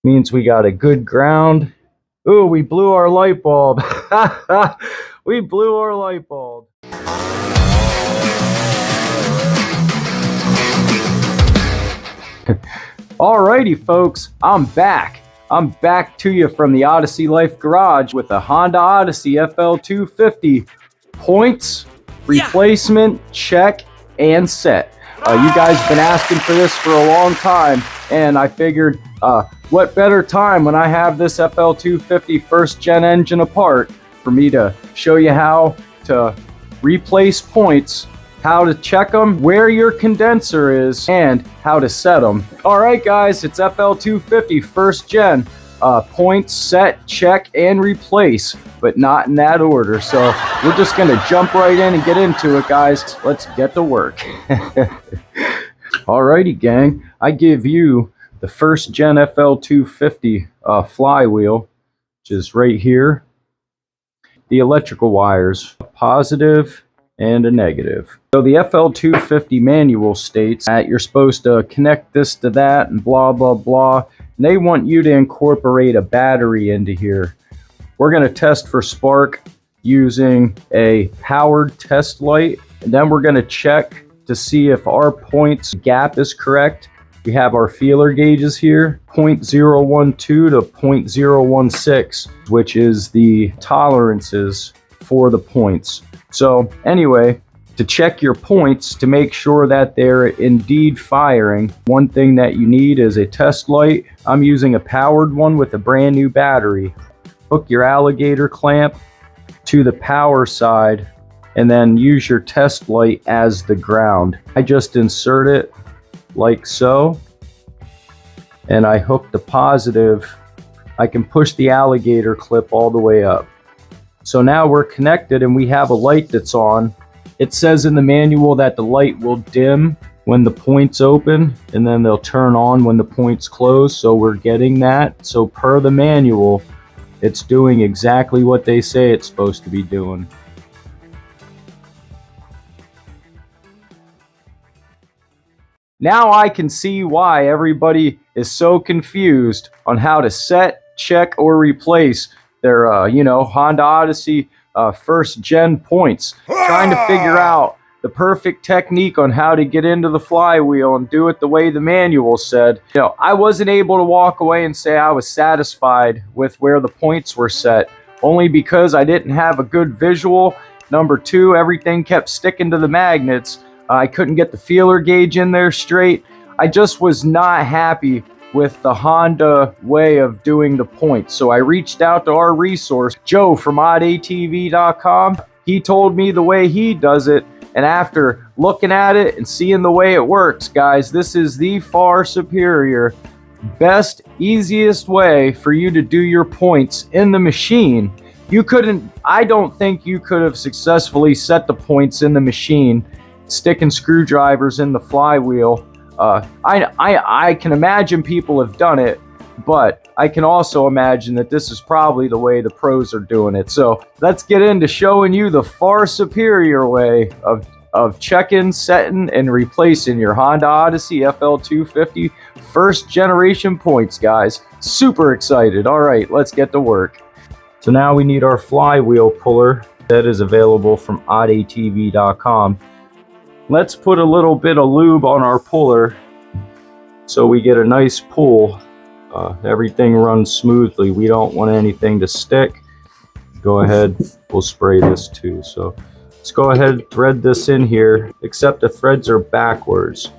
Means we got a good ground. Ooh, we blew our light bulb. We blew our light bulb. Alrighty, folks, I'm back. I'm back to you from the Odyssey Life Garage with a Honda Odyssey Fl250. Points, replacement, check, and set. You guys have been asking for this for a long time, and I figured, what better time when I have this Fl250 first gen engine apart for me to show you how to replace points, how to check them, where your condenser is, and how to set them. All right, guys, it's Fl250 first gen. Points, set, check, and replace, but not in that order. So we're just gonna jump right in and get into it, guys. Let's get to work. Alrighty, gang, I give you the first gen Fl250 flywheel, which is right here. The electrical wires, a positive and a negative. So the Fl250 manual states that you're supposed to connect this to that and blah, blah, blah. And they want you to incorporate a battery into here. We're going to test for spark using a powered test light. And then we're going to check to see if our points gap is correct. We have our feeler gauges here, 0.012 to 0.016, which is the tolerances for the points. So anyway, to check your points to make sure that they're indeed firing, one thing that you need is a test light. I'm using a powered one with a brand new battery. Hook your alligator clamp to the power side and then use your test light as the ground. I just insert it like so, and I hook the positive. I can push the alligator clip all the way up. So now we're connected and we have a light that's on. It says in the manual that the light will dim when the points open and then they'll turn on when the points close, so we're getting that. So per the manual, it's doing exactly what they say it's supposed to be doing. Now I can see why everybody is so confused on how to set, check, or replace their Honda Odyssey first gen points, trying to figure out the perfect technique on how to get into the flywheel and do it the way the manual said. I wasn't able to walk away and say I was satisfied with where the points were set, only because I didn't have a good visual. Number two, everything kept sticking to the magnets. I couldn't get the feeler gauge in there straight. I just was not happy with the Honda way of doing the points. So I reached out to our resource, Joe from oddatv.com. He told me the way he does it, and after looking at it and seeing the way it works, guys, this is the far superior, best, easiest way for you to do your points in the machine. I don't think you could have successfully set the points in the machine, sticking screwdrivers in the flywheel. I can imagine people have done it, but I can also imagine that this is probably the way the pros are doing it. So let's get into showing you the far superior way of checking, setting, and replacing your Honda Odyssey Fl250 first generation points, guys. Super excited. All right, let's get to work. So now we need our flywheel puller that is available from oddatv.com. Let's put a little bit of lube on our puller so we get a nice pull. Everything runs smoothly. We don't want anything to stick. Go ahead, we'll spray this too. So let's go ahead and thread this in here, except the threads are backwards.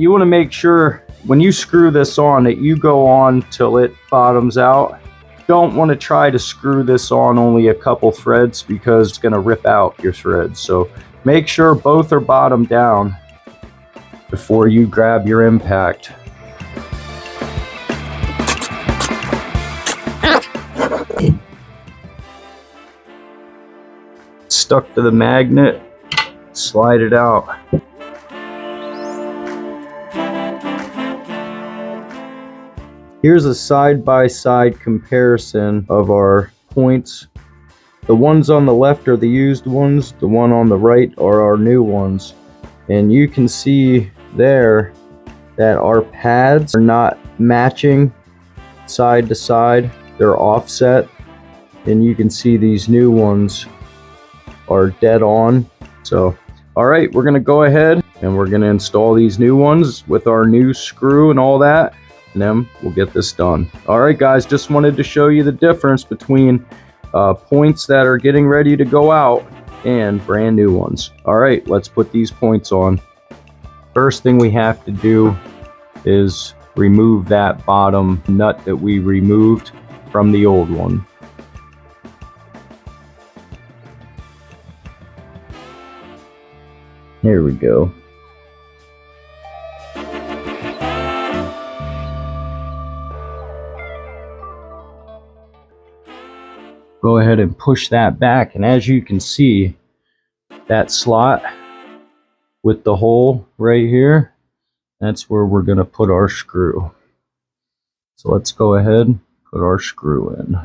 You want to make sure when you screw this on that you go on till it bottoms out. Don't want to try to screw this on only a couple threads because it's going to rip out your threads. So make sure both are bottom down before you grab your impact. Stuck to the magnet, slide it out. Here's a side-by-side comparison of our points. The ones on the left are the used ones, the one on the right are our new ones. And you can see there that our pads are not matching side to side. They're offset, and you can see these new ones are dead on. So all right, we're gonna go ahead and we're gonna install these new ones with our new screw and all that, and then we'll get this done. All right guys, just wanted to show you the difference between points that are getting ready to go out and brand new ones. All right, let's put these points on. First thing we have to do is remove that bottom nut that we removed from the old one. There we go. Go ahead and push that back, and as you can see, that slot with the hole right here, that's where we're going to put our screw. So let's go ahead and put our screw in.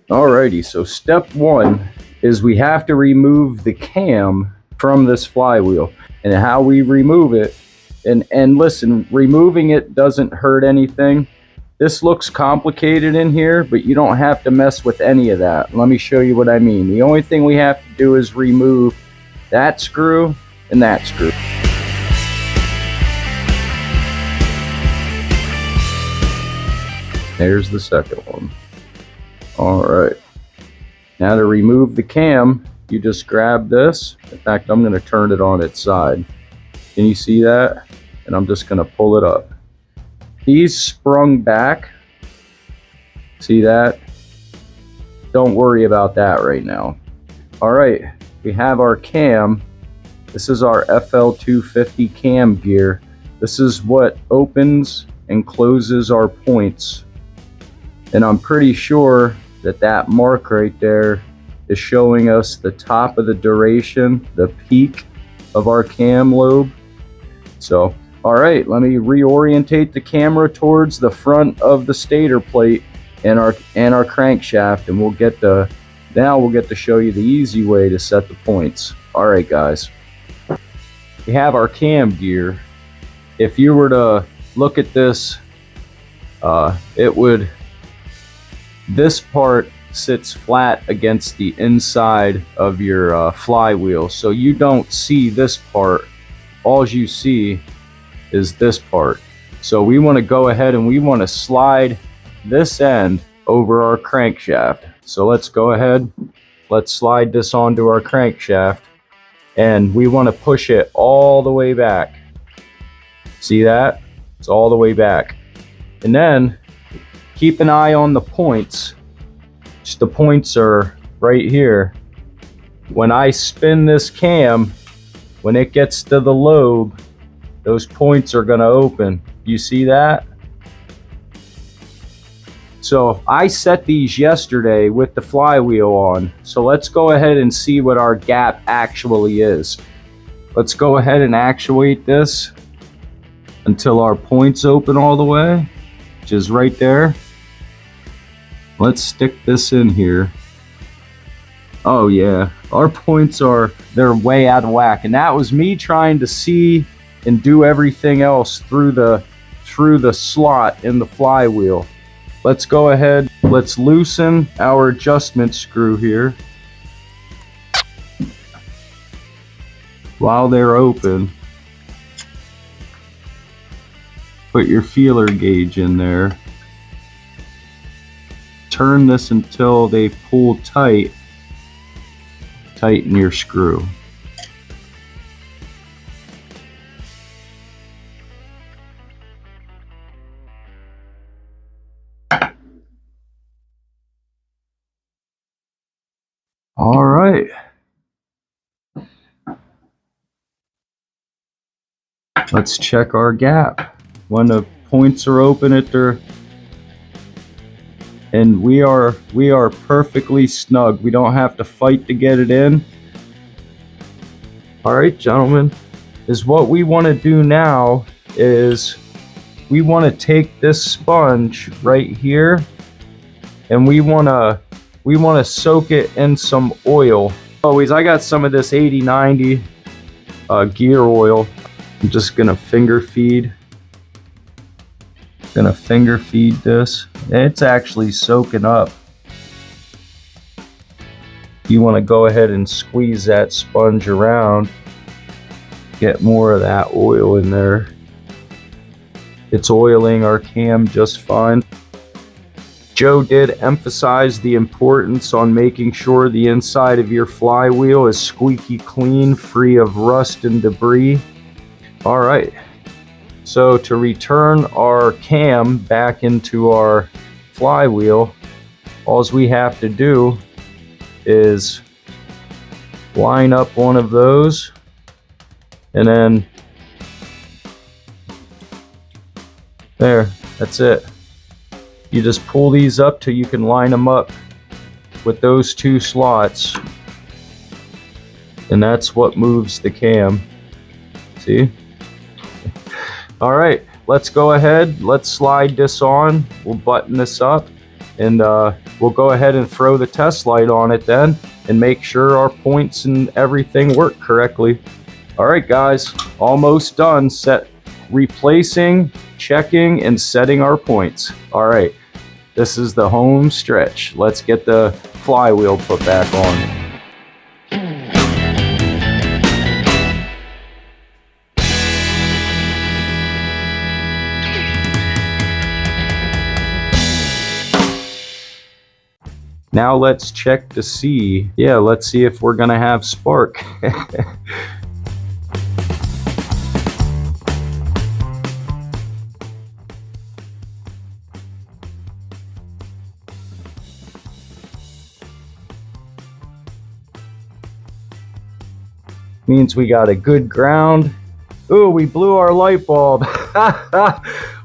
Alrighty, so step one is we have to remove the cam from this flywheel. And how we remove it, and listen, removing it doesn't hurt anything. This looks complicated in here, but you don't have to mess with any of that. Let me show you what I mean. The only thing we have to do is remove that screw and that screw. There's the second one. All right, now to remove the cam, you just grab this. In fact, I'm going to turn it on its side. Can you see that? And I'm just going to pull it up. These sprung back. See that? Don't worry about that right now. All right, we have our cam. This is our Fl250 cam gear. This is what opens and closes our points. And I'm pretty sure that that mark right there is showing us the top of the duration, the peak of our cam lobe. So, all right, let me reorientate the camera towards the front of the stator plate and our crankshaft, and now we'll get to show you the easy way to set the points. All right, guys, we have our cam gear. If you were to look at this, this part sits flat against the inside of your flywheel, so you don't see this part. All you see is this part. So we want to go ahead and we want to slide this end over our crankshaft. So let's go ahead, let's slide this onto our crankshaft, and we want to push it all the way back. See that? It's all the way back. And then keep an eye on the points. The points are right here. When I spin this cam, when it gets to the lobe, those points are going to open. You see that? So I set these yesterday with the flywheel on. So let's go ahead and see what our gap actually is. Let's go ahead and actuate this until our points open all the way, which is right there. Let's stick this in here. Oh yeah, our points they're way out of whack, and that was me trying to see and do everything else through the slot in the flywheel. Let's go ahead, let's loosen our adjustment screw here while they're open. Put your feeler gauge in there. Turn this until they pull tight. Tighten your screw. All right. Let's check our gap. When the points are open at their, and we are perfectly snug. We don't have to fight to get it in. All right, gentlemen, is what we want to do now is we want to take this sponge right here, and we want to soak it in some oil. Always, I got some of this 80/90 gear oil. I'm just gonna finger feed. Gonna finger feed this. It's actually soaking up. You want to go ahead and squeeze that sponge around. Get more of that oil in there. It's oiling our cam just fine. Joe did emphasize the importance on making sure the inside of your flywheel is squeaky clean, free of rust and debris. All right, so to return our cam back into our flywheel, all we have to do is line up one of those, and then there, that's it. You just pull these up till you can line them up with those two slots, and that's what moves the cam. See? All right, let's go ahead, let's slide this on. We'll button this up, and we'll go ahead and throw the test light on it then and make sure our points and everything work correctly. All right, guys, almost done. Replacing, checking, and setting our points. All right, this is the home stretch. Let's get the flywheel put back on. Now let's check to see. Yeah, let's see if we're gonna have spark. Means we got a good ground. Ooh, we blew our light bulb.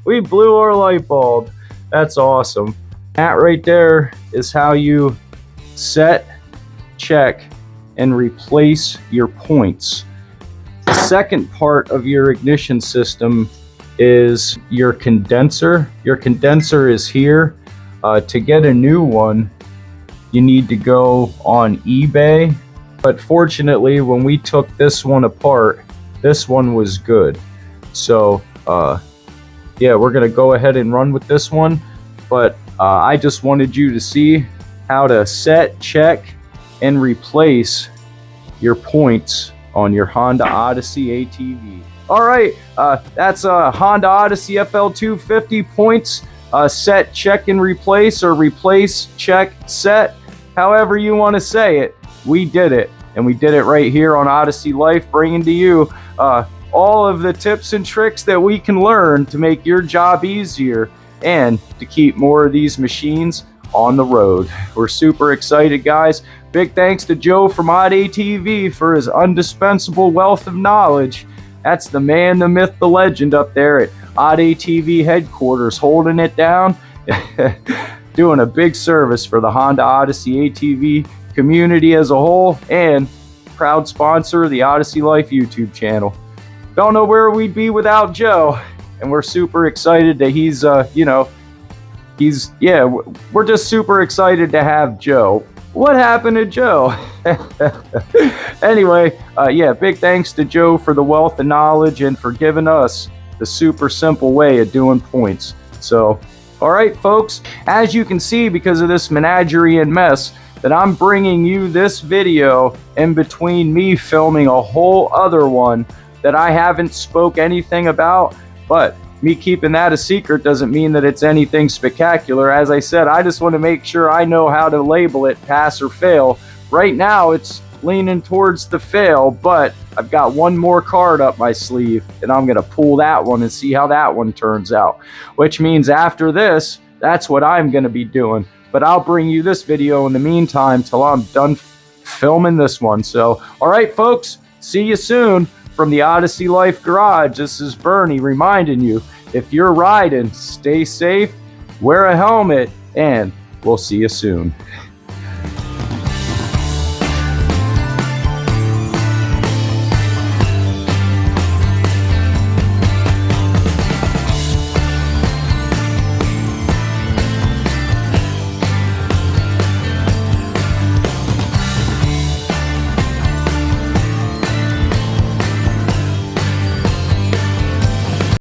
We blew our light bulb. That's awesome. That right there is how you set, check, and replace your points. The second part of your ignition system is your condenser. Your condenser is here. To get a new one, you need to go on eBay. But fortunately, when we took this one apart, this one was good. So, yeah, we're gonna go ahead and run with this one. But I just wanted you to see how to set, check, and replace your points on your Honda Odyssey ATV. All right, that's a Honda Odyssey Fl250 points. Set, check, and replace, or replace, check, set. However you want to say it, we did it. And we did it right here on Odyssey Life, bringing to you all of the tips and tricks that we can learn to make your job easier and to keep more of these machines on the road. We're super excited, guys. Big thanks to Joe from Odd ATV for his indispensable wealth of knowledge. That's the man, the myth, the legend up there at Odd ATV headquarters, holding it down, doing a big service for the Honda Odyssey ATV community as a whole, and proud sponsor of the Odyssey Life YouTube channel. Don't know where we'd be without Joe, and we're super excited that he's we're just super excited to have Joe. What happened to Joe? Anyway, yeah, big thanks to Joe for the wealth of knowledge and for giving us the super simple way of doing points. So, all right, folks, as you can see, because of this menagerie and mess, that I'm bringing you this video in between me filming a whole other one that I haven't spoke anything about. But me keeping that a secret doesn't mean that it's anything spectacular. As I said, I just want to make sure I know how to label it, pass or fail. Right now it's leaning towards the fail, but I've got one more card up my sleeve, and I'm gonna pull that one and see how that one turns out. Which means after this, that's what I'm gonna be doing. But I'll bring you this video in the meantime till I'm done filming this one. So, all right, folks, see you soon from the Odyssey Life Garage. This is Bernie reminding you, if you're riding, stay safe, wear a helmet, and we'll see you soon.